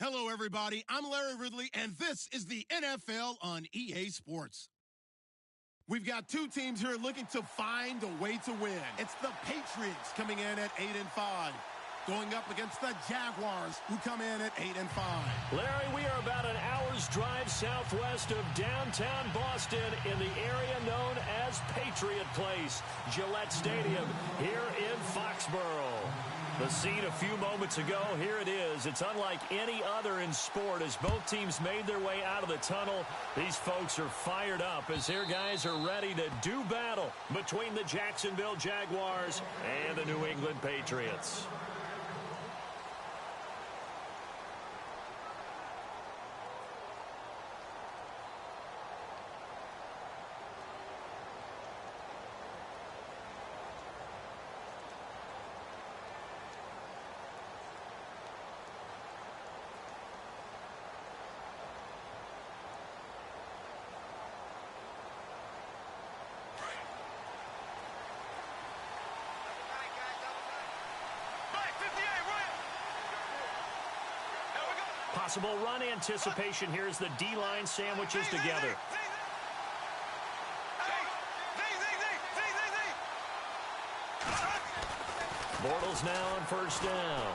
Hello, everybody. I'm Larry Ridley, and this is the NFL on EA Sports. We've got two teams here looking to find a way to win. It's the Patriots coming in at 8-5, going up against the Jaguars, who come in at 8-5. Larry, we are about an hour's drive southwest of downtown Boston in the area known as Patriot Place, Gillette Stadium, here in Foxborough. The scene a few moments ago, here it is. It's unlike any other in sport as both teams made their way out of the tunnel. These folks are fired up as their guys are ready to do battle between the Jacksonville Jaguars and the New England Patriots. Possible run anticipation here as the D-line sandwiches together. Bortles now on first down.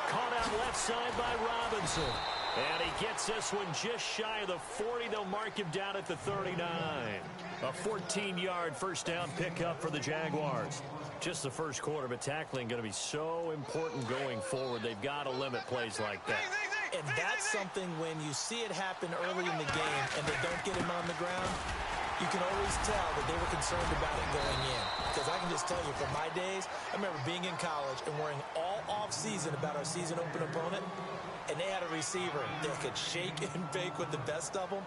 Caught out left side by Robinson. And he gets this one just shy of the 40. They'll mark him down at the 39. A 14-yard first down pickup for the Jaguars. Just the first quarter, but tackling going to be so important going forward. They've got to limit plays like that. And that's something when you see it happen early in the game and they don't get him on the ground, you can always tell that they were concerned about it going in. Because I can just tell you from my days, I remember being in college and worrying all off-season about our season open opponent, and they had a receiver that could shake and bake with the best of them.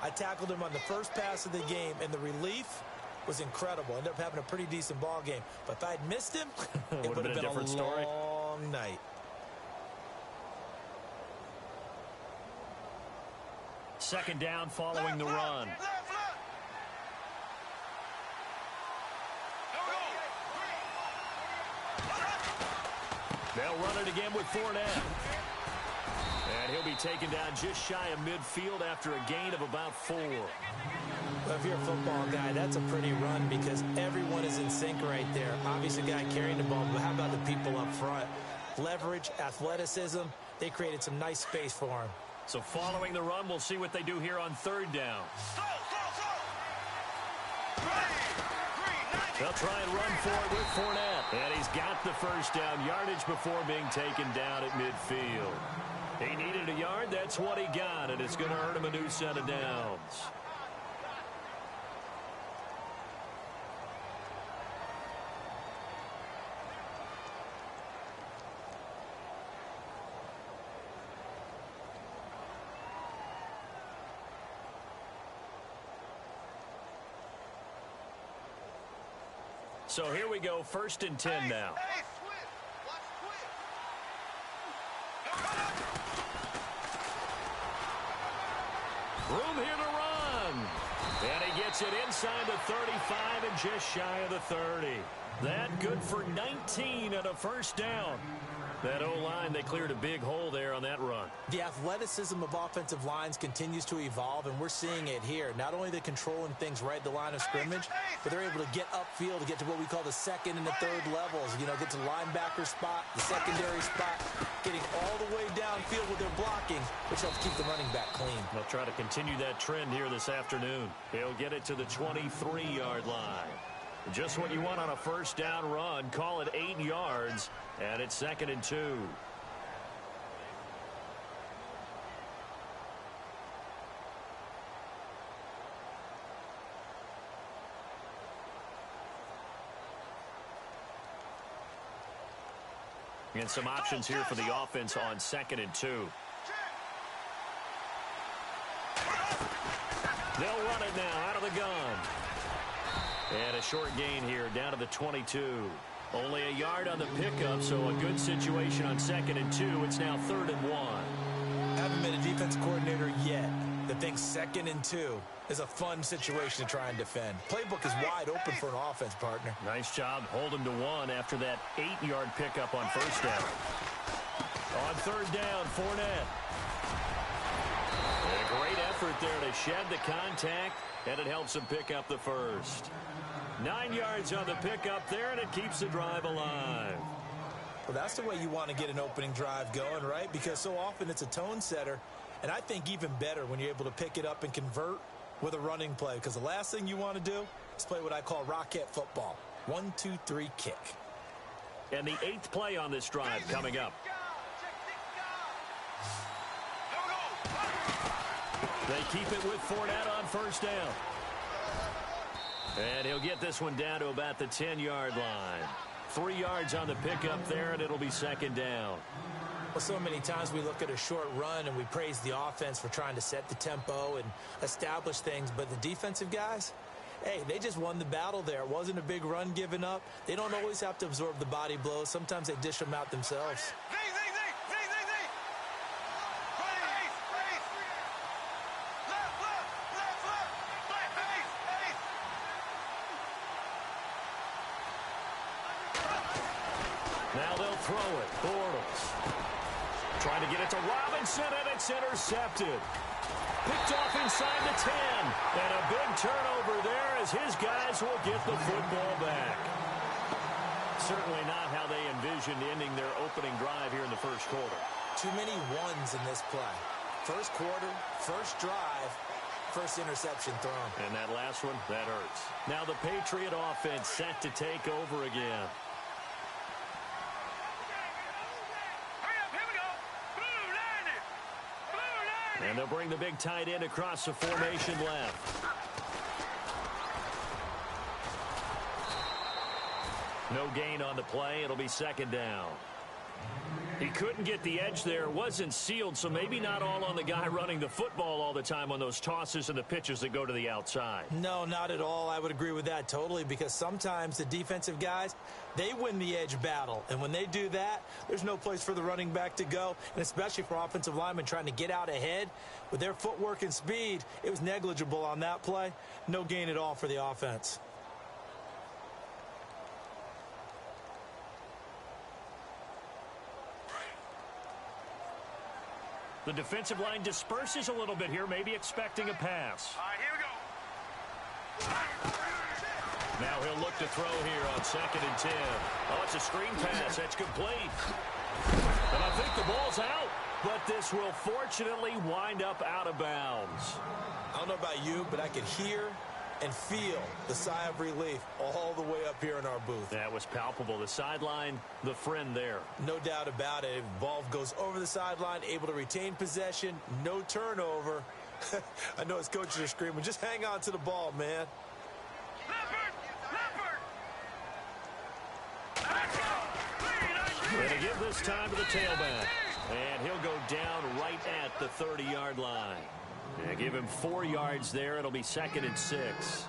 I tackled him on the first pass of the game, and the relief was incredible. Ended up having a pretty decent ball game. But if I'd missed him, it would have been a long night. Second down following the run. They'll run it again with Fournette. And he'll be taken down just shy of midfield after a gain of about 4. Well, if you're a football guy, that's a pretty run because everyone is in sync right there. Obviously, the guy carrying the ball, but how about the people up front? Leverage, athleticism, they created some nice space for him. So following the run, we'll see what they do here on third down. They'll try and run for it with Fournette. And he's got the first down yardage before being taken down at midfield. He needed a yard. That's what he got, and it's going to earn him a new set of downs. So here we go, 1st and 10 now. Room here to run. And he gets it inside the 35 and just shy of the 30. That good for 19 and a first down. That O-line, they cleared a big hole there on that run. The athleticism of offensive lines continues to evolve, and we're seeing it here. Not only are they controlling things right at the line of scrimmage, but they're able to get upfield to get to what we call the second and the third levels. You know, get to the linebacker spot, the secondary spot, getting all the way downfield with their blocking, which helps keep the running back clean. They'll try to continue that trend here this afternoon. He'll get it to the 23-yard line. Just what you want on a first down run. Call it 8 yards, and it's 2nd and 2. And some options here for the offense on 2nd and 2. They'll run it now out of the gun. And a short gain here down to the 22. Only a yard on the pickup, so a good situation on 2nd and 2. It's now 3rd and 1. Haven't been a defense coordinator yet that thinks 2nd and 2 is a fun situation to try and defend. Playbook is wide open for an offense, partner. Nice job. Hold him to 1 after that 8-yard pickup on first down. On third down, Fournette. And a great effort there to shed the contact, and it helps him pick up the first. 9 yards on the pickup there, and it keeps the drive alive. Well, that's the way you want to get an opening drive going, right? Because so often it's a tone setter, and I think even better when you're able to pick it up and convert with a running play, because the last thing you want to do is play what I call rocket football. 1, 2, 3, kick. And the 8th play on this drive coming up. They keep it with Fournette on first down. And he'll get this one down to about the 10-yard line. 3 yards on the pickup there, and it'll be second down. Well, so many times we look at a short run and we praise the offense for trying to set the tempo and establish things, but the defensive guys, hey, they just won the battle there. It wasn't a big run given up. They don't always have to absorb the body blows. Sometimes they dish them out themselves. Now they'll throw it. Bortles trying to get it to Robinson, and it's intercepted. Picked off inside the 10. And a big turnover there as his guys will get the football back. Certainly not how they envisioned ending their opening drive here in the first quarter. Too many ones in this play. First quarter, first drive, first interception thrown. And that last one, that hurts. Now the Patriot offense set to take over again. And they'll bring the big tight end across the formation left. No gain on the play. It'll be second down. He couldn't get the edge there. Wasn't sealed, so maybe not all on the guy running the football all the time on those tosses and the pitches that go to the outside. No, not at all. I would agree with that totally, because sometimes the defensive guys, they win the edge battle. And when they do that, there's no place for the running back to go, and especially for offensive linemen trying to get out ahead. With their footwork and speed, it was negligible on that play. No gain at all for the offense. The defensive line disperses a little bit here, maybe expecting a pass. All right, here we go. Now he'll look to throw here on 2nd and 10. Oh, it's a screen pass. That's complete. And I think the ball's out, but this will fortunately wind up out of bounds. I don't know about you, but I could hear and feel the sigh of relief all the way up here in our booth. That was palpable. The sideline, the friend there. No doubt about it. Ball goes over the sideline, able to retain possession, no turnover. I know his coaches are screaming, just hang on to the ball, man. Going to give this time to the tailback. And he'll go down right at the 30-yard line. Yeah, give him 4 yards there. It'll be 2nd and 6.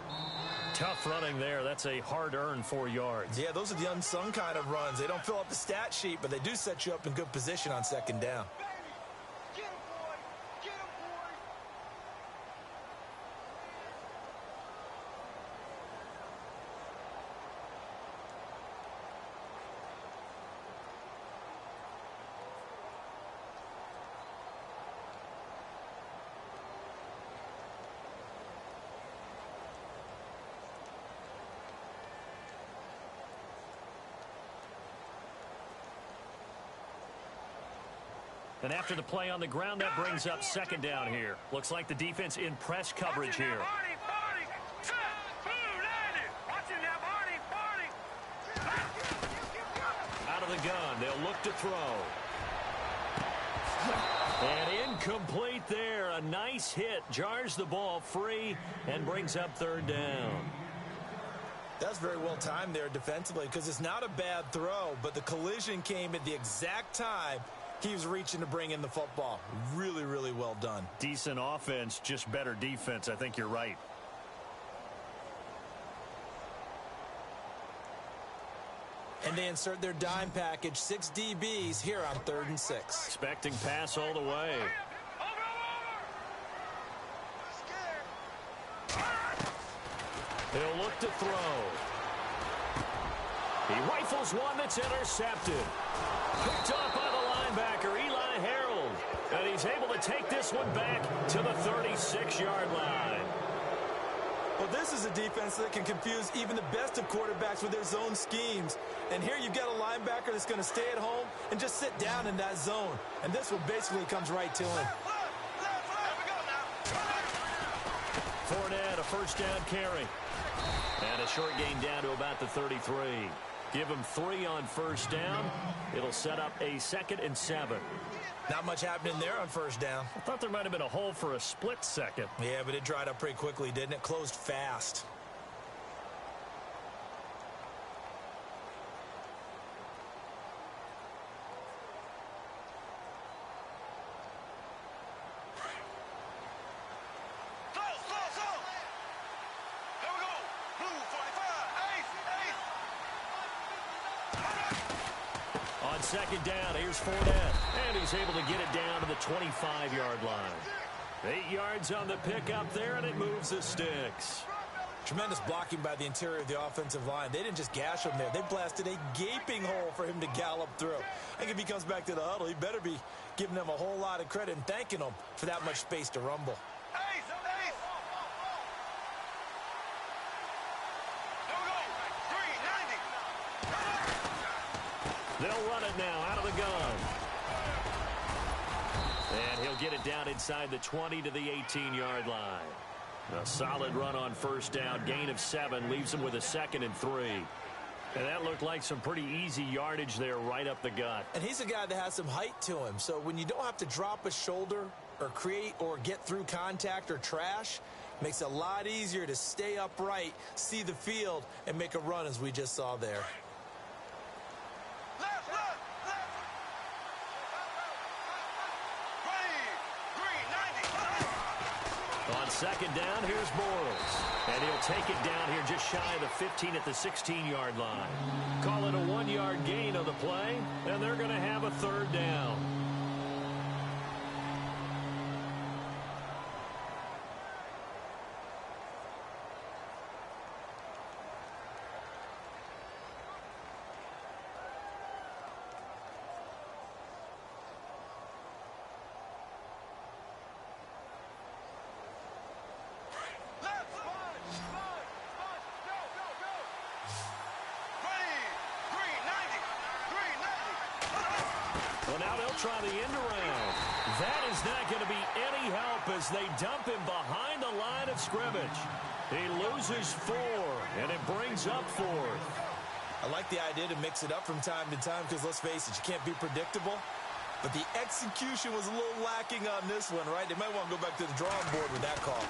Tough running there. That's a hard-earned 4 yards. Yeah, those are the unsung kind of runs. They don't fill up the stat sheet, but they do set you up in good position on 2nd down. And after the play on the ground, that brings up 2nd down here. Looks like the defense in press coverage here. Out of the gun, they'll look to throw. And incomplete there. A nice hit. Jars the ball free and brings up 3rd down. That's very well timed there defensively, because it's not a bad throw, but the collision came at the exact time he was reaching to bring in the football. Really, really well done. Decent offense, just better defense. I think you're right. And they insert their dime package, 6 DBs here on 3rd and 6. Expecting pass all the way. He'll look to throw. He rifles one that's intercepted. Picked off by the linebacker. he's able to take this one back to the 36-yard line. Well, this is a defense that can confuse even the best of quarterbacks with their zone schemes. And here you've got a linebacker that's going to stay at home and just sit down in that zone. And this one basically comes right to him. Fournette, a first down carry. And a short gain down to about the 33. Give him 3 on first down. It'll set up a 2nd and 7. Not much happening there on first down. I thought there might have been a hole for a split second. Yeah, but it dried up pretty quickly, didn't it? Closed fast. On second down, here's Fournette. And he's able to get it down to the 25-yard line. 8 yards on the pickup there, and it moves the sticks. Tremendous blocking by the interior of the offensive line. They didn't just gash him there. They blasted a gaping hole for him to gallop through. I think if he comes back to the huddle, he better be giving them a whole lot of credit and thanking them for that much space to rumble. They'll run it now out of the gun. And he'll get it down inside the 20 to the 18-yard line. A solid run on first down. Gain of 7 leaves him with a 2nd and 3. And that looked like some pretty easy yardage there right up the gut. And he's a guy that has some height to him. So when you don't have to drop a shoulder or create or get through contact or trash, makes it a lot easier to stay upright, see the field, and make a run as we just saw there. On second down, here's Bortles. And he'll take it down here just shy of the 15 at the 16-yard line. Call it a 1-yard gain on the play, and they're going to have a 3rd down. Well, now they'll try the end around. That is not going to be any help as they dump him behind the line of scrimmage. He loses 4, and it brings up 4th. I like the idea to mix it up from time to time because, let's face it, you can't be predictable. But the execution was a little lacking on this one, right? They might want to go back to the drawing board with that call.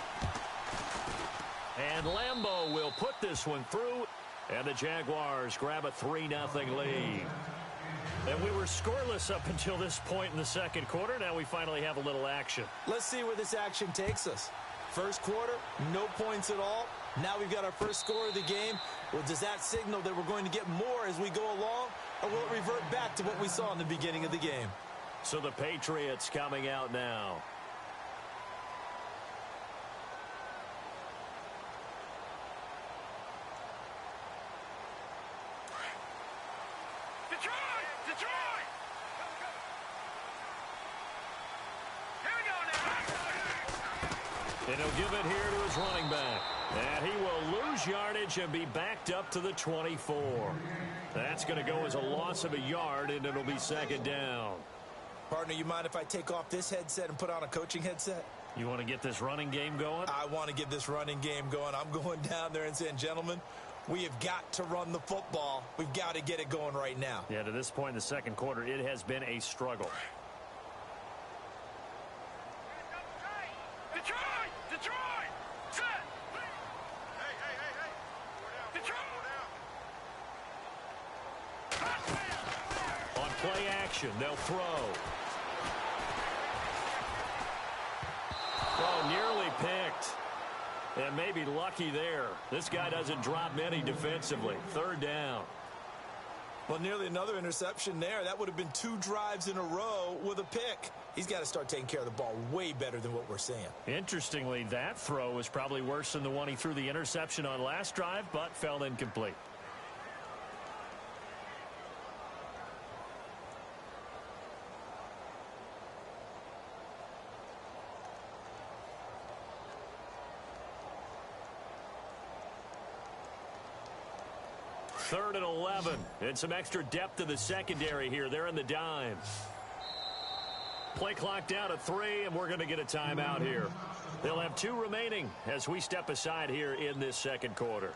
And Lambeau will put this one through, and the Jaguars grab a 3-0 lead. And we were scoreless up until this point in the second quarter. Now we finally have a little action. Let's see where this action takes us. First quarter, no points at all. Now we've got our first score of the game. Well, does that signal that we're going to get more as we go along, or will it revert back to what we saw in the beginning of the game? So the Patriots coming out now. And he'll give it here to his running back. And he will lose yardage and be backed up to the 24. That's going to go as a loss of a yard, and it'll be 2nd down. Partner, you mind if I take off this headset and put on a coaching headset? You want to get this running game going? I want to get this running game going. I'm going down there and saying, gentlemen, we have got to run the football. We've got to get it going right now. Yeah, to this point in the second quarter, it has been a struggle. Play action. They'll throw. Oh, nearly picked. And maybe lucky there. This guy doesn't drop many defensively. 3rd down. Well, nearly another interception there. That would have been 2 drives in a row with a pick. He's got to start taking care of the ball way better than what we're seeing. Interestingly, that throw was probably worse than the one he threw the interception on last drive, but fell incomplete. 3rd and 11. And some extra depth in the secondary here. They're in the dime. Play clock down to 3, and we're going to get a timeout here. They'll have 2 remaining as we step aside here in this second quarter.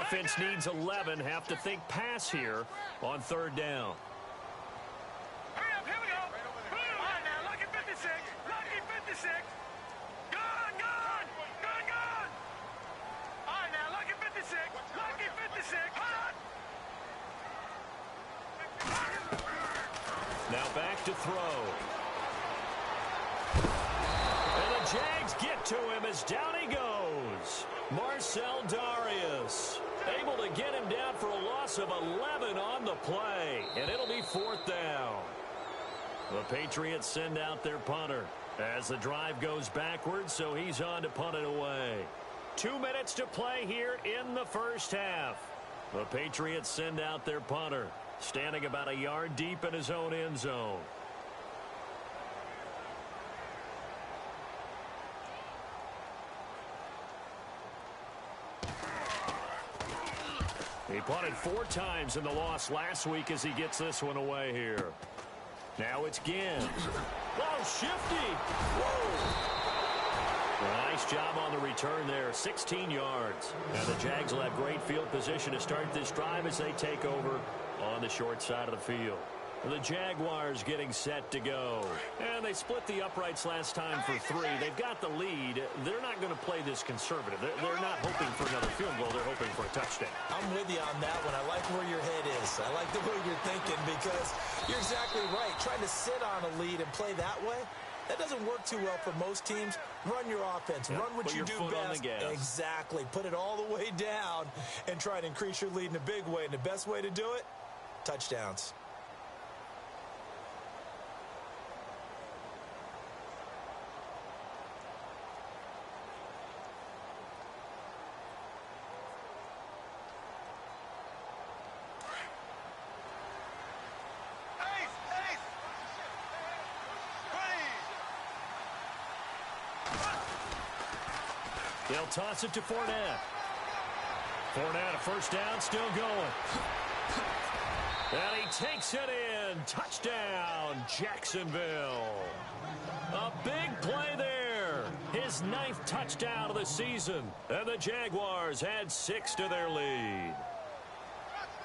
Offense needs 11. Have to think pass here on 3rd down. Hurry up, here we go. All right, now, lucky 56. Lucky 56. Gone, gone. Gone, gone. All right, now, lucky 56. Lucky 56. Hot. Now back to throw. And the Jags get to him as down he goes. Marcel Darius able to get him down for a loss of 11 on the play. And it'll be 4th down. The Patriots send out their punter as the drive goes backwards, so he's on to punt it away. 2 minutes to play here in the first half. The Patriots send out their punter, standing about a yard deep in his own end zone. He punted 4 times in the loss last week as he gets this one away here. Now it's Ginn. Oh, shifty. Whoa. Nice job on the return there. 16 yards. And the Jags will have great field position to start this drive as they take over on the short side of the field. The Jaguars getting set to go. And they split the uprights last time for 3. They've got the lead. They're not going to play this conservative. They're not hoping for another field goal. They're hoping for a touchdown. I'm with you on that one. I like where your head is. I like the way you're thinking because you're exactly right. Trying to sit on a lead and play that way, that doesn't work too well for most teams. Run your offense. Run what you do best. Exactly. Put it all the way down and try to increase your lead in a big way. And the best way to do it, touchdowns. They'll toss it to Fournette. Fournette, a first down, still going. And he takes it in. Touchdown, Jacksonville. A big play there. His 9th touchdown of the season. And the Jaguars add 6 to their lead.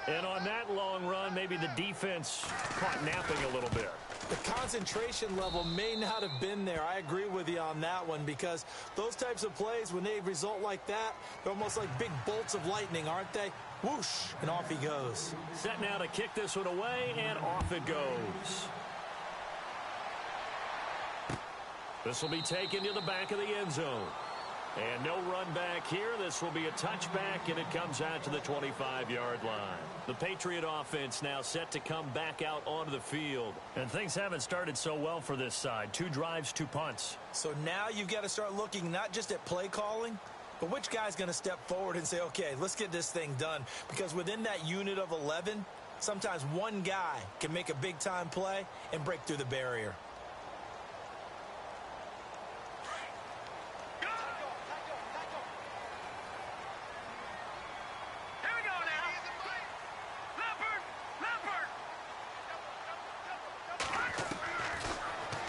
And on that long run, maybe the defense caught napping a little bit. The concentration level may not have been there. I agree with you on that one because those types of plays, when they result like that, they're almost like big bolts of lightning, aren't they? Whoosh, and off he goes. Set now to kick this one away, and off it goes. This will be taken to the back of the end zone. And no run back here. This will be a touchback, and it comes out to the 25-yard line. The Patriot offense now set to come back out onto the field. And things haven't started so well for this side. 2 drives, 2 punts. So now you've got to start looking not just at play calling, but which guy's going to step forward and say, okay, let's get this thing done. Because within that unit of 11, sometimes one guy can make a big-time play and break through the barrier.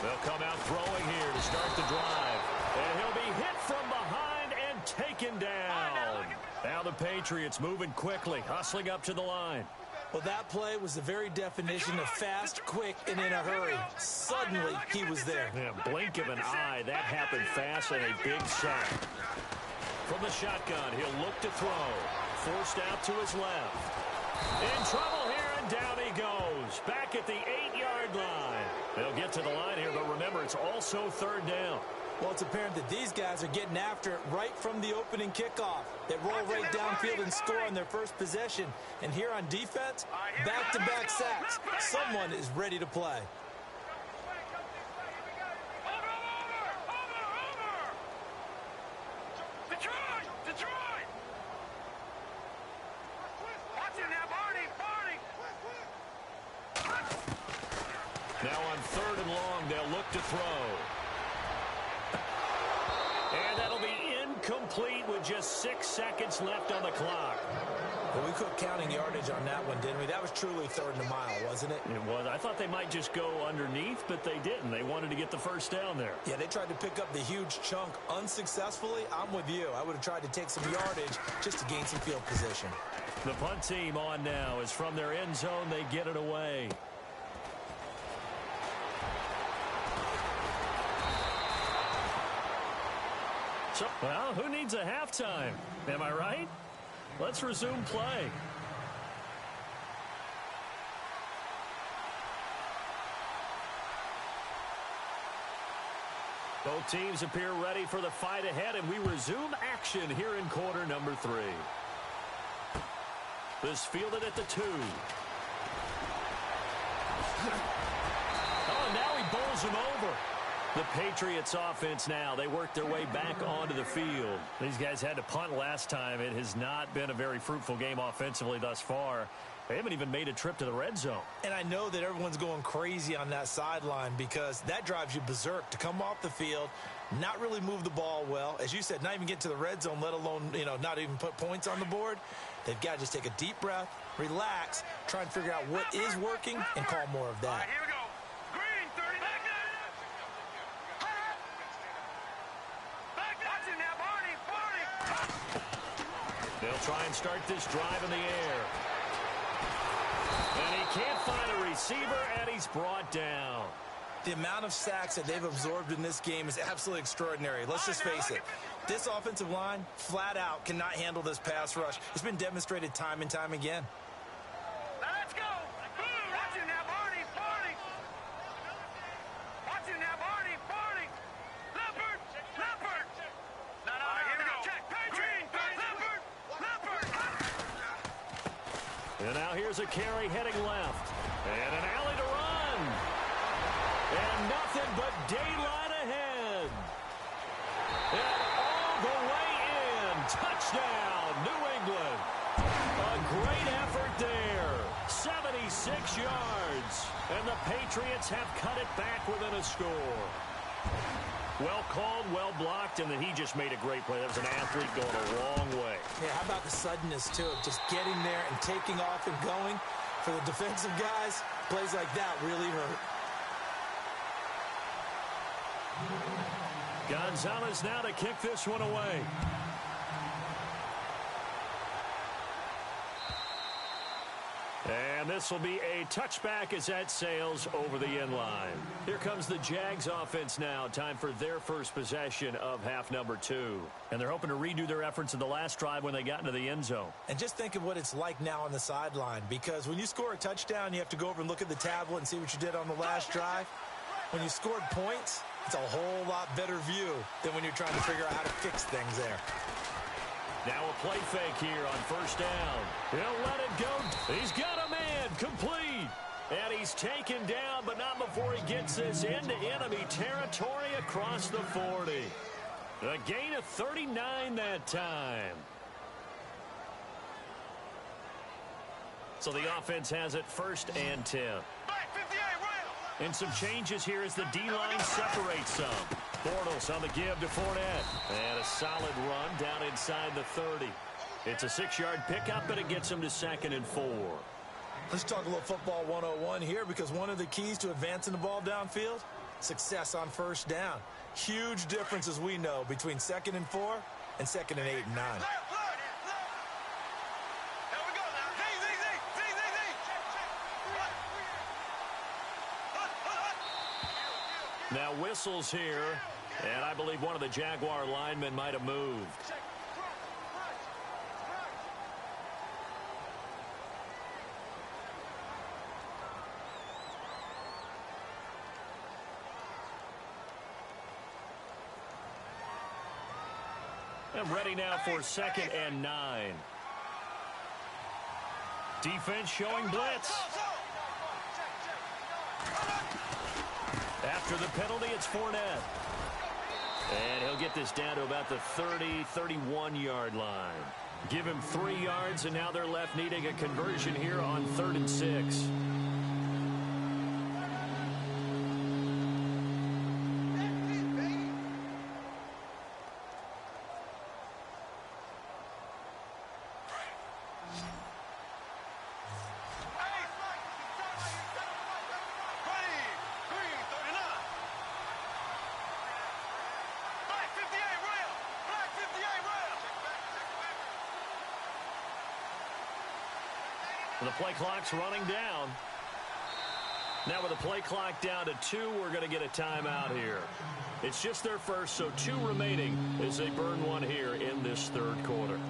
They'll come out throwing here to start the drive. And he'll be hit from behind and taken down. Now the Patriots moving quickly, hustling up to the line. Well, that play was the very definition of fast, quick, and in a hurry. Suddenly, he was there. Yeah, blink of an eye. That happened fast and a big sack. From the shotgun, he'll look to throw. Forced out to his left. In trouble here, and down he goes. Back at the 8-yard line. They'll get to the line here, but remember, it's also 3rd down. Well, it's apparent that these guys are getting after it right from the opening kickoff. They roll right downfield and score on their first possession. And here on defense, back-to-back sacks. Someone is ready to play. Detroit! Detroit! Watch it now, Barney! Barney! Now on 3rd and long, they'll look to throw. And that'll be incomplete with just 6 seconds left on the clock. Well, we quit counting yardage on that one, didn't we? That was truly 3rd and a mile, wasn't it? It was. I thought they might just go underneath, but they didn't. They wanted to get the first down there. Yeah, they tried to pick up the huge chunk unsuccessfully. I'm with you. I would have tried to take some yardage just to gain some field position. The punt team on now is from their end zone. They get it away. So, well, who needs a halftime? Am I right? Let's resume play. Both teams appear ready for the fight ahead, and we resume action here in quarter number 3. This fielded at the 2. Oh, now he bowls him over. The Patriots offense now, they work their way back onto the field. These guys had to punt last time. It has not been a very fruitful game offensively thus far. They haven't even made a trip to the red zone. And I know that everyone's going crazy on that sideline because that drives you berserk to come off the field, not really move the ball well. As you said, not even get to the red zone, let alone, not even put points on the board. They've got to just take a deep breath, relax, try and figure out what is working, and call more of that. All right, here we go. Green, 30 back there. Back there. Watch it now, Barney. Barney. They'll try and start this drive in the air. And he can't find a receiver, and he's brought down. The amount of sacks that they've absorbed in this game is absolutely extraordinary. Let's just face it. This offensive line, flat out, cannot handle this pass rush. It's been demonstrated time and time again. Let's go. Watch it now, Barney. Barney. Watch it now, Barney. Barney. Leopard. Leopard. No, here we go. Check. Green. Leopard. Leopard. And now here's a carry heading left. And an alley to run. And nothing but daylight ahead. And all the way in. Touchdown, New England. A great effort there. 76 yards. And the Patriots have cut it back within a score. Well called, well blocked, and then he just made a great play. That was an athlete going a long way. Yeah, how about the suddenness, too, of just getting there and taking off and going? For the defensive guys, plays like that really hurt. Gonzalez now to kick this one away. And this will be a touchback as that sails over the end line. Here comes the Jags offense now. Time for their first possession of half number 2. And they're hoping to redo their efforts in the last drive when they got into the end zone. And just think of what it's like now on the sideline, because when you score a touchdown, you have to go over and look at the tablet and see what you did on the last drive. When you scored points, it's a whole lot better view than when you're trying to figure out how to fix things there. Now a play fake here on first down. He'll let it go. He's got a man complete. And he's taken down, but not before he gets this into enemy territory across the 40. A gain of 39 that time. So the offense has it 1st and 10. And some changes here as the D-line separates some. Bortles on the give to Fournette. And a solid run down inside the 30. It's a 6-yard pickup, and it gets him to 2nd and 4. Let's talk a little football 101 here, because one of the keys to advancing the ball downfield, success on first down. Huge difference, as we know, between 2nd and 4 and 2nd and 8 and 9. Now whistles here, and I believe one of the Jaguar linemen might have moved. And ready now for 2nd and 9. Defense showing blitz. After the penalty, it's Fournette. And he'll get this down to about the 30, 31-yard line. Give him 3 yards, and now they're left needing a conversion here on 3rd and 6. The play clock's running down. Now with the play clock down to 2, we're going to get a timeout here. It's just their first, so 2 remaining as they burn one here in this 3rd quarter.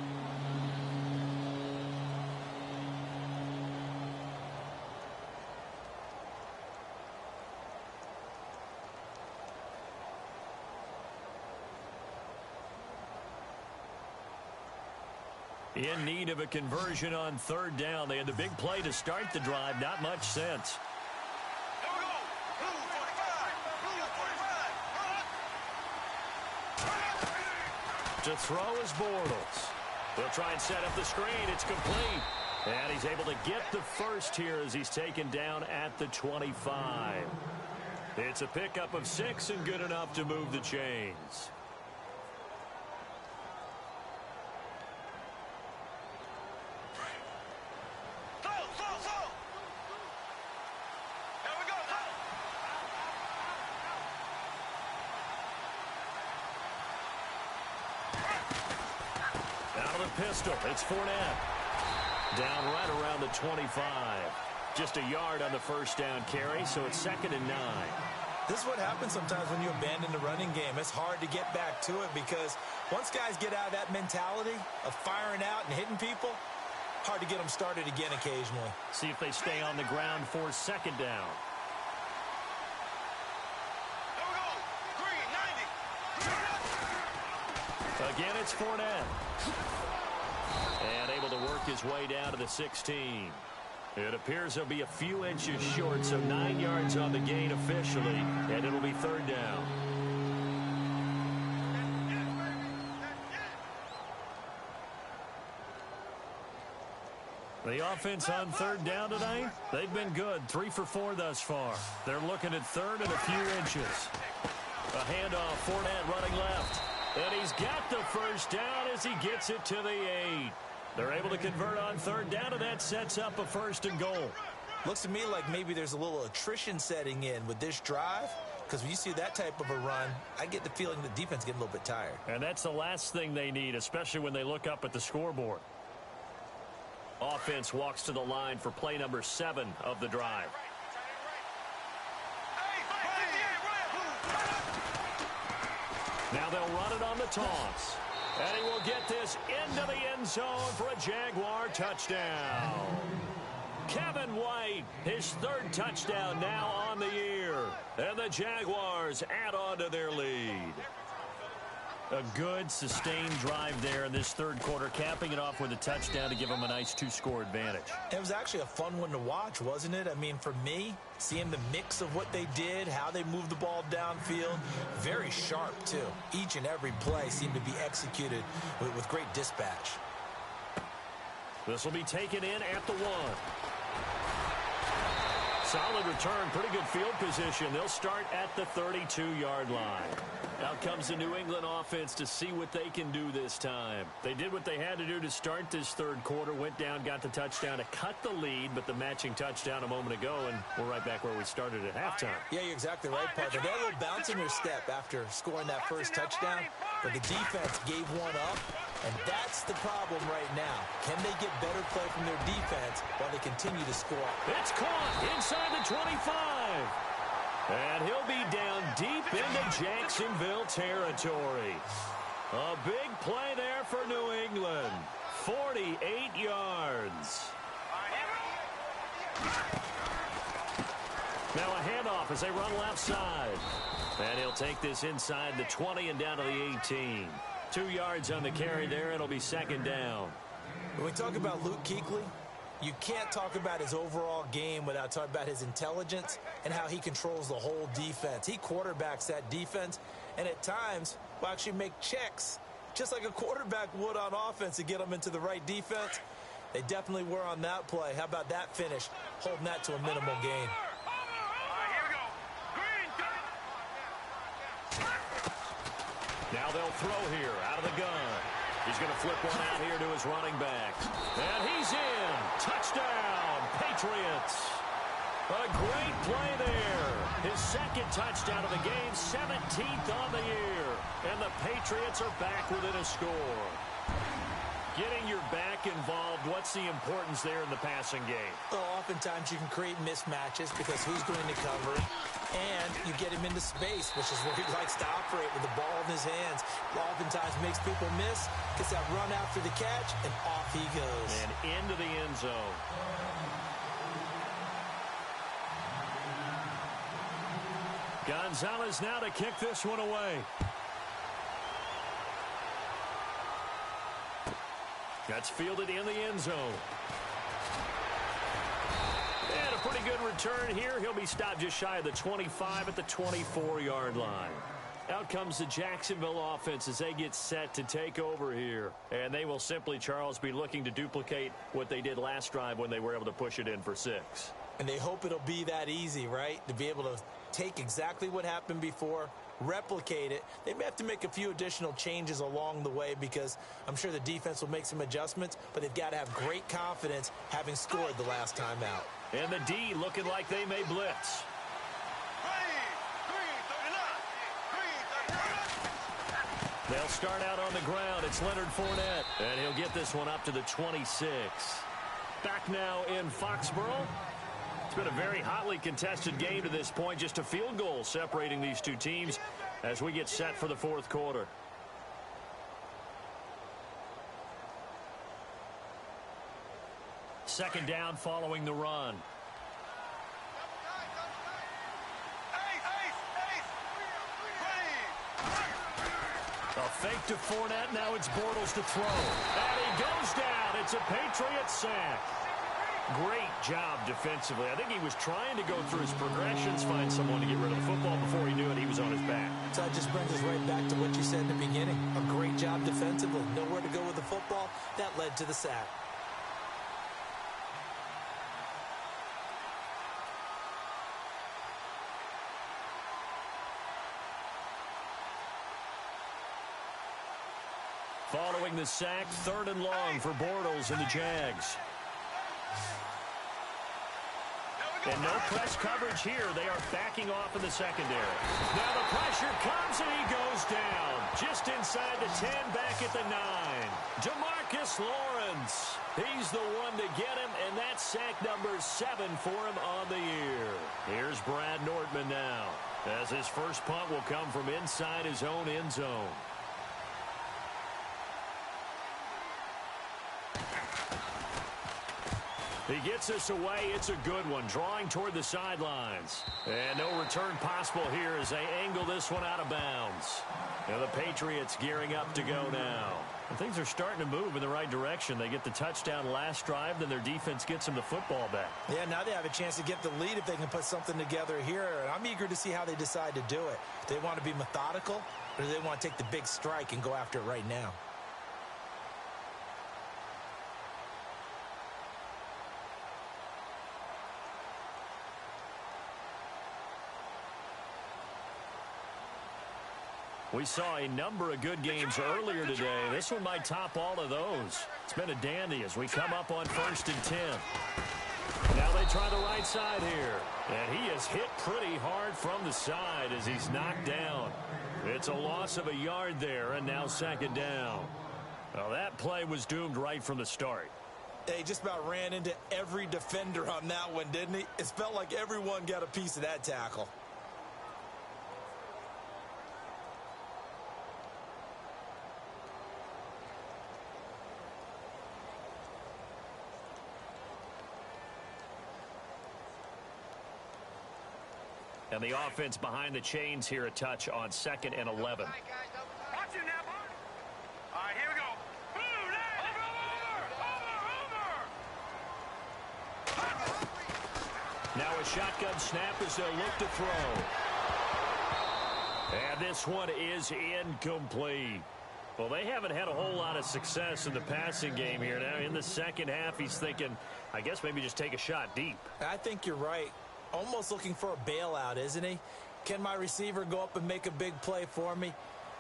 In need of a conversion on 3rd down. They had the big play to start the drive. Not much sense. To throw is Bortles. They'll try and set up the screen. It's complete. And he's able to get the first here as he's taken down at the 25. It's a pickup of 6 and good enough to move the chains. Pistol. It's Fournette. Down right around the 25. Just a yard on the first down carry, so it's 2nd and 9. This is what happens sometimes when you abandon the running game. It's hard to get back to it because once guys get out of that mentality of firing out and hitting people, hard to get them started again occasionally. See if they stay on the ground for 2nd down. Again, it's Fournette. And able to work his way down to the 16. It appears he'll be a few inches short, so 9 yards on the gain officially, and it'll be 3rd down. The offense on 3rd down tonight, they've been good. 3 for 4 thus far. They're looking at 3rd and a few inches. A handoff, Fournette running left. And he's got the first down as he gets it to the 8. They're able to convert on 3rd down, and that sets up a 1st and goal. Looks to me like maybe there's a little attrition setting in with this drive, because when you see that type of a run, I get the feeling the defense getting a little bit tired. And that's the last thing they need, especially when they look up at the scoreboard. Offense walks to the line for play number 7 of the drive. Now they'll run it on the toss. And he will get this into the end zone for a Jaguar touchdown. Kevin White, his 3rd touchdown now on the year. And the Jaguars add on to their lead. A good, sustained drive there in this 3rd quarter, capping it off with a touchdown to give them a nice 2-score advantage. It was actually a fun one to watch, wasn't it? I mean, for me, seeing the mix of what they did, how they moved the ball downfield, very sharp, too. Each and every play seemed to be executed with great dispatch. This will be taken in at the 1. Solid return, pretty good field position. They'll start at the 32-yard line. Out comes the New England offense to see what they can do this time. They did what they had to do to start this 3rd quarter, went down, got the touchdown to cut the lead, but the matching touchdown a moment ago, and we're right back where we started at halftime. Yeah, you're exactly right, partner. They had a little bounce in their step after scoring that first touchdown, but the defense gave one up, and that's the problem right now. Can they get better play from their defense while they continue to score? It's caught inside the 25. And he'll be down deep into Jacksonville territory. A big play there for New England. 48 yards. Now a handoff as they run left side. And he'll take this inside the 20 and down to the 18. 2 yards on the carry there. It'll be 2nd down. When we talk about Luke Kuechly, you can't talk about his overall game without talking about his intelligence and how he controls the whole defense. He quarterbacks that defense, and at times, will actually make checks, just like a quarterback would on offense, to get them into the right defense. They definitely were on that play. How about that finish, holding that to a minimal gain? Now they'll throw here out of the gun. He's going to flip one out here to his running back. And he's in. Touchdown, Patriots. A great play there. His second touchdown of the game, 17th on the year. And the Patriots are back within a score. Getting your back involved, what's the importance there in the passing game? Well, oftentimes you can create mismatches because who's going to cover, and you get him into space, which is where he likes to operate with the ball in his hands. Oftentimes makes people miss, gets that run after the catch, and off he goes. And into the end zone. Gonzalez now to kick this one away. That's fielded in the end zone. And a pretty good return here. He'll be stopped just shy of the 25 at the 24-yard line. Out comes the Jacksonville offense as they get set to take over here. And they will simply, Charles, be looking to duplicate what they did last drive when they were able to push it in for 6. And they hope it'll be that easy, right? To be able to take exactly what happened before, replicate it. They may have to make a few additional changes along the way because I'm sure the defense will make some adjustments, but they've got to have great confidence having scored the last time out. And the D looking like they may blitz. They'll start out on the ground. It's Leonard Fournette, and he'll get this one up to the 26. Back now in Foxborough. It's been a very hotly contested game to this point. Just a field goal separating these two teams as we get set for the fourth quarter. Second down following the run. A fake to Fournette. Now it's Bortles to throw. And he goes down. It's a Patriot sack. Great job defensively. I think he was trying to go through his progressions, find someone to get rid of the football. Before he knew it, he was on his back. So that just brings us right back to what you said in the beginning. A great job defensively. Nowhere to go with the football. That led to the sack. Following the sack, 3rd and long for Bortles and the Jags. And no press coverage here. They are backing off in the secondary. Now the pressure comes and he goes down. Just inside the 10, back at the 9. DeMarcus Lawrence. He's the one to get him, and that's sack number 7 for him on the year. Here's Brad Nortman now, as his first punt will come from inside his own end zone. He gets us away. It's a good one, drawing toward the sidelines. And no return possible here as they angle this one out of bounds. And the Patriots gearing up to go now. And things are starting to move in the right direction. They get the touchdown last drive, then their defense gets them the football back. Yeah, now they have a chance to get the lead if they can put something together here. And I'm eager to see how they decide to do it. Do they want to be methodical, or do they want to take the big strike and go after it right now? We saw a number of good games earlier today. This one might top all of those. It's been a dandy as we come up on 1st and 10. Now they try the right side here. And he is hit pretty hard from the side as he's knocked down. It's a loss of a yard there, and now 2nd down. Well, that play was doomed right from the start. He just about ran into every defender on that one, didn't he? It felt like everyone got a piece of that tackle. And the offense behind the chains here a touch on 2nd and 11. Watch it now, boy. All right, here we go. Over. Now a shotgun snap as they'll look to throw. And this one is incomplete. Well, they haven't had a whole lot of success in the passing game here. Now, in the second half, he's thinking, I guess maybe just take a shot deep. I think you're right. Almost looking for a bailout, isn't he? Can my receiver go up and make a big play for me?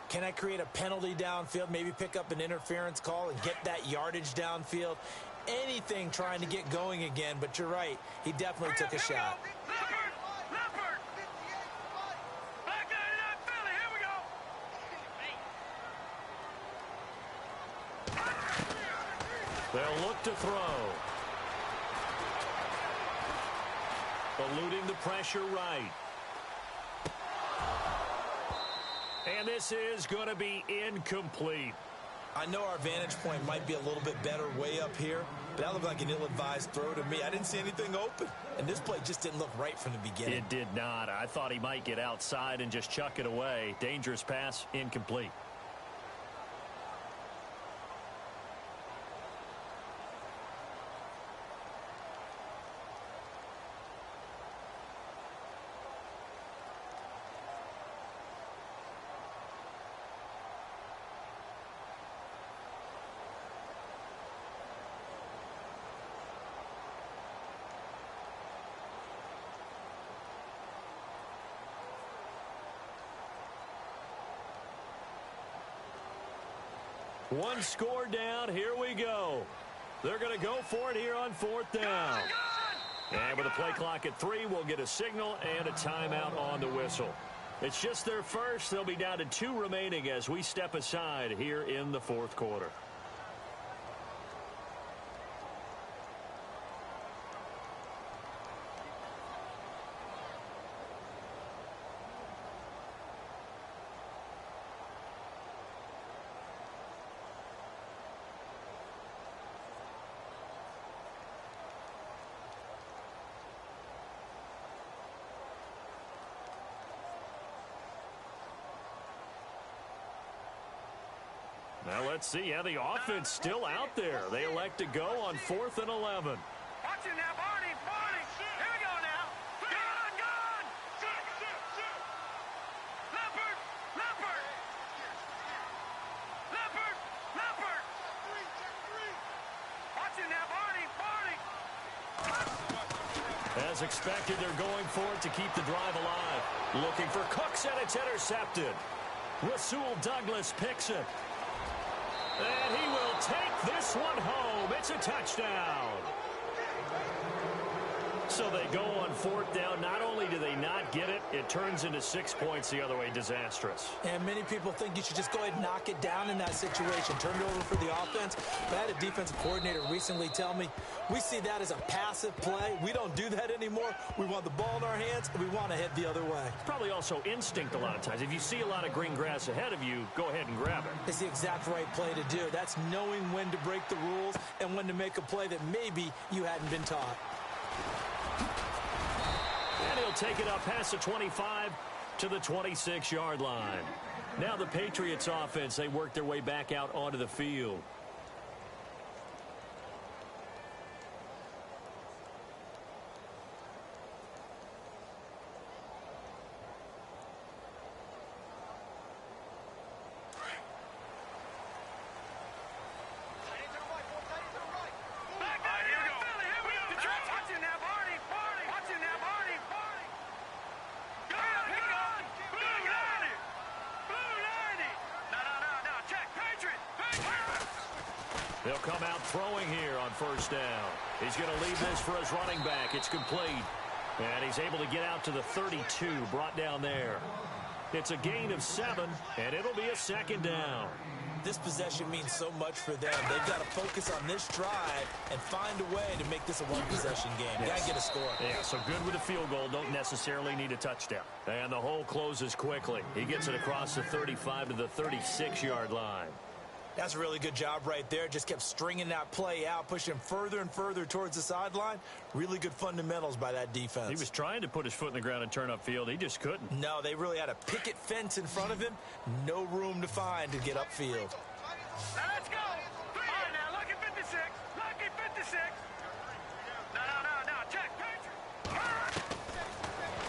Can I create a penalty downfield, maybe pick up an interference call and get that yardage downfield? Anything trying to get going again, but you're right. He definitely took a shot. They'll look to throw. Eluding the pressure right. And this is going to be incomplete. I know our vantage point might be a little bit better way up here, but that looked like an ill-advised throw to me. I didn't see anything open, and this play just didn't look right from the beginning. It did not. I thought he might get outside and just chuck it away. Dangerous pass, incomplete. One score down. Here we go. They're going to go for it here on fourth down. And with a play clock at 3, we'll get a signal and a timeout on the whistle. It's just their first. They'll be down to 2 remaining as we step aside here in the fourth quarter. Now let's see how the offense still out there. They elect to go on 4th and 11. Watch it now, Barney. Here we go now. Gone. Leopard. Watch it now, Barney. As expected, they're going for it to keep the drive alive. Looking for Cooks, and it's intercepted. Rasul Douglas picks it. And he will take this one home. It's a touchdown. So they go on 4th down. Not only do they not get it, it turns into 6 points the other way. Disastrous. And many people think you should just go ahead and knock it down in that situation. Turn it over for the offense. But I had a defensive coordinator recently tell me, we see that as a passive play. We don't do that anymore. We want the ball in our hands, and we want to head the other way. It's probably also instinct a lot of times. If you see a lot of green grass ahead of you, go ahead and grab it. It's the exact right play to do. That's knowing when to break the rules and when to make a play that maybe you hadn't been taught. And he'll take it up past the 25 to the 26-yard line. Now the Patriots offense, they work their way back out onto the field. They'll come out throwing here on 1st down. He's going to leave this for his running back. It's complete. And he's able to get out to the 32, brought down there. It's a gain of 7, and it'll be a 2nd down. This possession means so much for them. They've got to focus on this drive and find a way to make this a one-possession game. Yes. Got to get a score. Yeah, so good with a field goal. Don't necessarily need a touchdown. And the hole closes quickly. He gets it across the 35 to the 36-yard line. That's a really good job right there. Just kept stringing that play out, pushing him further and further towards the sideline. Really good fundamentals by that defense. He was trying to put his foot in the ground and turn upfield. He just couldn't. No, they really had a picket fence in front of him. No room to find to get upfield. Now let's go. All right, now, lucky 56. Lucky 56. No. Check.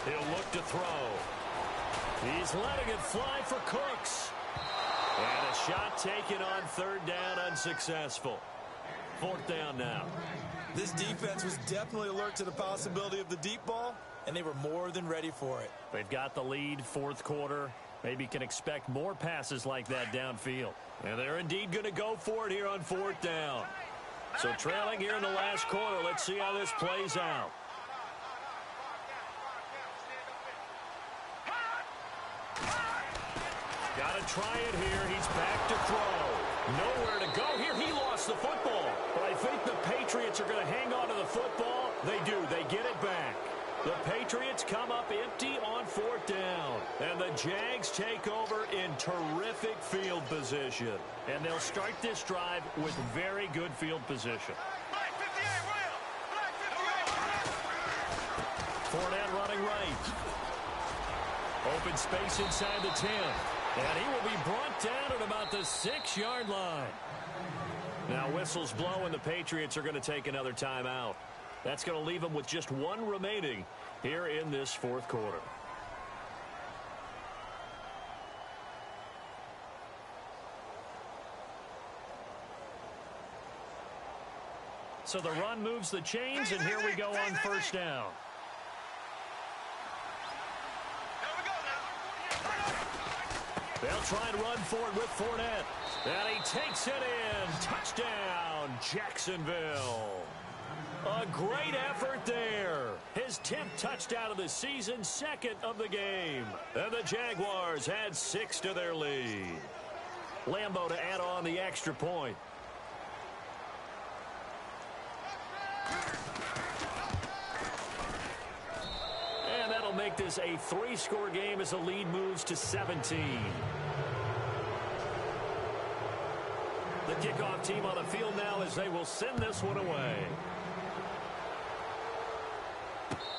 He'll look to throw. He's letting it fly for Cooks. And a shot taken on third down, unsuccessful. Fourth down now. This defense was definitely alert to the possibility of the deep ball, and they were more than ready for it. They've got the lead, fourth quarter. Maybe can expect more passes like that downfield. And they're indeed going to go for it here on fourth down. So trailing here in the last quarter. Let's see how this plays out. Got to try it here. He's back to throw. Nowhere to go here. He lost the football. But I think the Patriots are going to hang on to the football. They do. They get it back. The Patriots come up empty on fourth down. And the Jags take over in terrific field position. And they'll start this drive with very good field position. Fournette running right. Open space inside the 10. And he will be brought down at about the 6-yard line. Now whistles blow and the Patriots are going to take another timeout. That's going to leave them with just one remaining here in this fourth quarter. So the run moves the chains, and here we go on first down. They'll try and run for it with Fournette. And he takes it in. Touchdown, Jacksonville. A great effort there. His 10th touchdown of the season, second of the game. And the Jaguars add 6 to their lead. Lambeau to add on the extra point. And that'll make this a 3-score game as the lead moves to 17. The kickoff team on the field now as they will send this one away.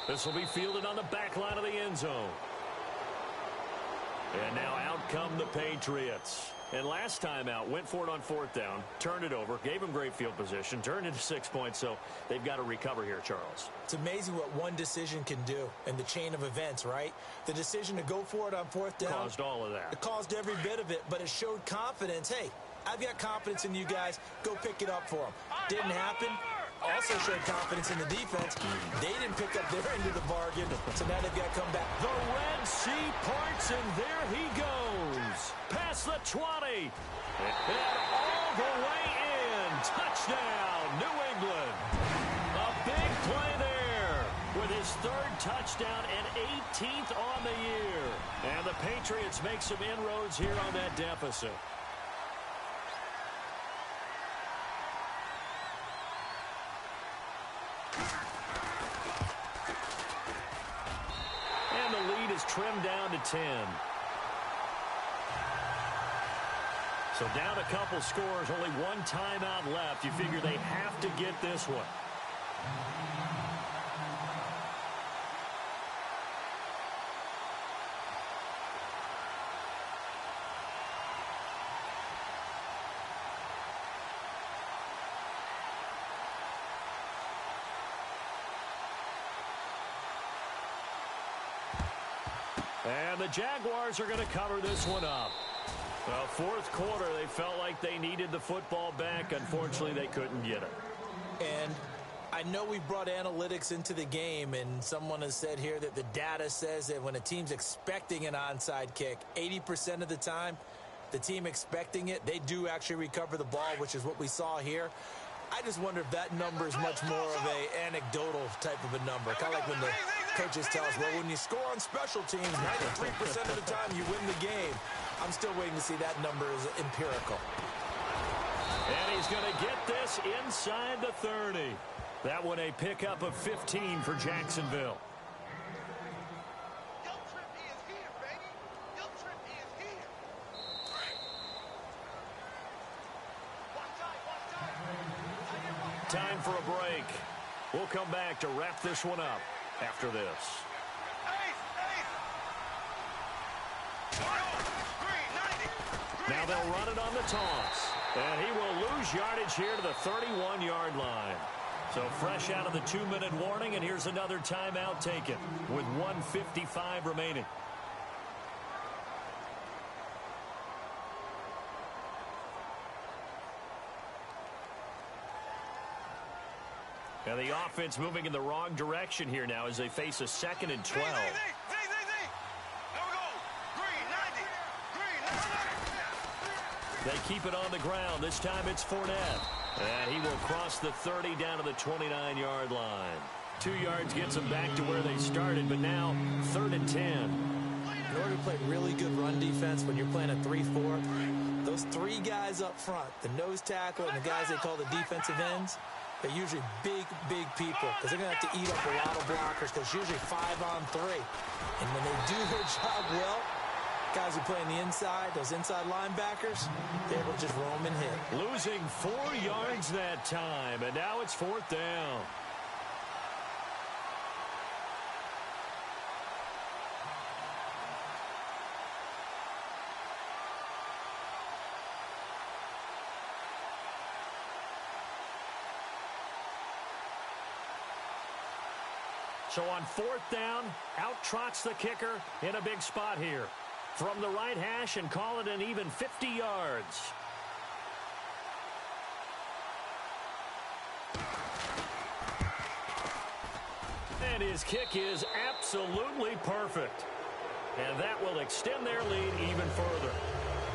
This will be fielded on the back line of the end zone. And now out come the Patriots. And last time out, went for it on fourth down, turned it over, gave them great field position, turned it to 6 points, so they've got to recover here, Charles. It's amazing what one decision can do in the chain of events, right? The decision to go for it on fourth down. Caused all of that. It caused every bit of it, but it showed confidence. Hey, I've got confidence in you guys. Go pick it up for them. Didn't happen. Also showed confidence in the defense. They didn't pick up their end of the bargain, so now they've got to come back. The Red Sea parts, and there he goes. Past the 20. And all the way in. Touchdown, New England. A big play there with his 3rd touchdown and 18th on the year. And the Patriots make some inroads here on that deficit. And the lead is trimmed down to 10. So down a couple scores, only one timeout left. You figure they have to get this one. And the Jaguars are going to cover this one up. Well, fourth quarter, they felt like they needed the football back. Unfortunately, they couldn't get it. And I know we brought analytics into the game, and someone has said here that the data says that when a team's expecting an onside kick, 80% of the time, the team expecting it, they do actually recover the ball, which is what we saw here. I just wonder if that number is much more of a anecdotal type of a number. Kind of like when the coaches tell us, well, when you score on special teams, 93% of the time you win the game. I'm still waiting to see that number is empirical. And he's going to get this inside the 30. That one a pickup of 15 for Jacksonville. Time for a break. We'll come back to wrap this one up after this. Now they'll run it on the toss. And he will lose yardage here to the 31-yard line. So fresh out of the 2-minute warning, and here's another timeout taken with 1:55 remaining. And the offense moving in the wrong direction here now as they face a 2nd and 12. They keep it on the ground. This time it's Fournette. And he will cross the 30 down to the 29-yard line. 2 yards gets them back to where they started, but now 3rd and 10. In order to play really good run defense when you're playing a 3-4, those 3 guys up front, the nose tackle and the guys they call the defensive ends, they're usually big people because they're going to have to eat up a lot of blockers because it's usually 5-on-3. And when they do their job well, guys who play on the inside, those inside linebackers, they will just roam and hit. Losing 4 yards that time, and now it's 4th down. So on 4th down, out trots the kicker in a big spot here. From the right hash and call it an even 50 yards. And his kick is absolutely perfect. And that will extend their lead even further.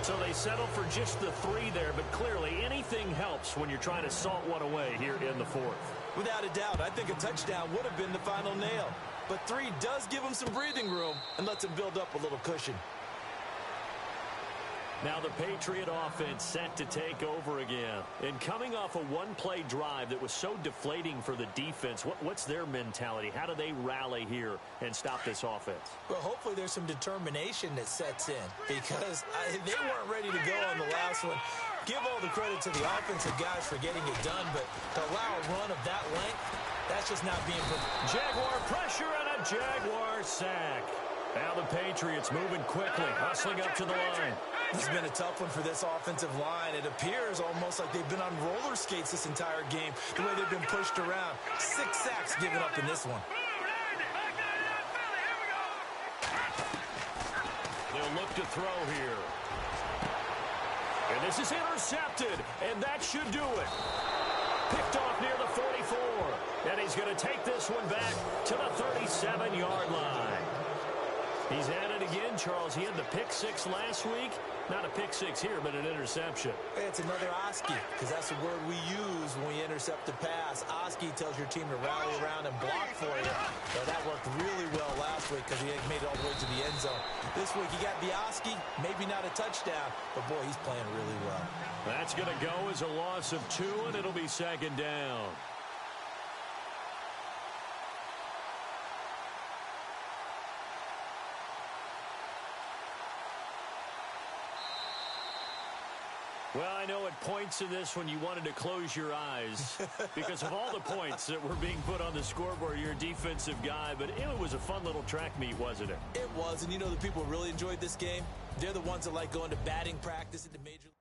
So they settle for just the 3 there, but clearly anything helps when you're trying to salt one away here in the 4th. Without a doubt, I think a touchdown would have been the final nail. But 3 does give them some breathing room and lets them build up a little cushion. Now the Patriot offense set to take over again. And coming off a one-play drive that was so deflating for the defense, what's their mentality? How do they rally here and stop this offense? Well, hopefully there's some determination that sets in because they weren't ready to go on the last one. Give all the credit to the offensive guys for getting it done, but to allow a run of that length, that's just not being put. Jaguar pressure and a Jaguar sack. Now the Patriots moving quickly, hustling up to the line. This has been a tough one for this offensive line. It appears almost like they've been on roller skates this entire game, the way they've been pushed around. 6 sacks given up in this one. They'll look to throw here. And this is intercepted, and that should do it. Picked off near the 44. And he's going to take this one back to the 37-yard line. He's at it again, Charles. He had the pick 6 last week. Not a pick 6 here, but an interception. It's another Oski, because that's the word we use when we intercept a pass. Oski tells your team to rally around and block for you. So that worked really well last week because he made it all the way to the end zone. This week he got the Oski, maybe not a touchdown, but boy, he's playing really well. That's going to go as a loss of 2, and it'll be 2nd down. Well, I know at points in this when you wanted to close your eyes because of all the points that were being put on the scoreboard. You're a defensive guy, but it was a fun little track meet, wasn't it? It was, and you know the people who really enjoyed this game? They're the ones that like going to batting practice at the major league.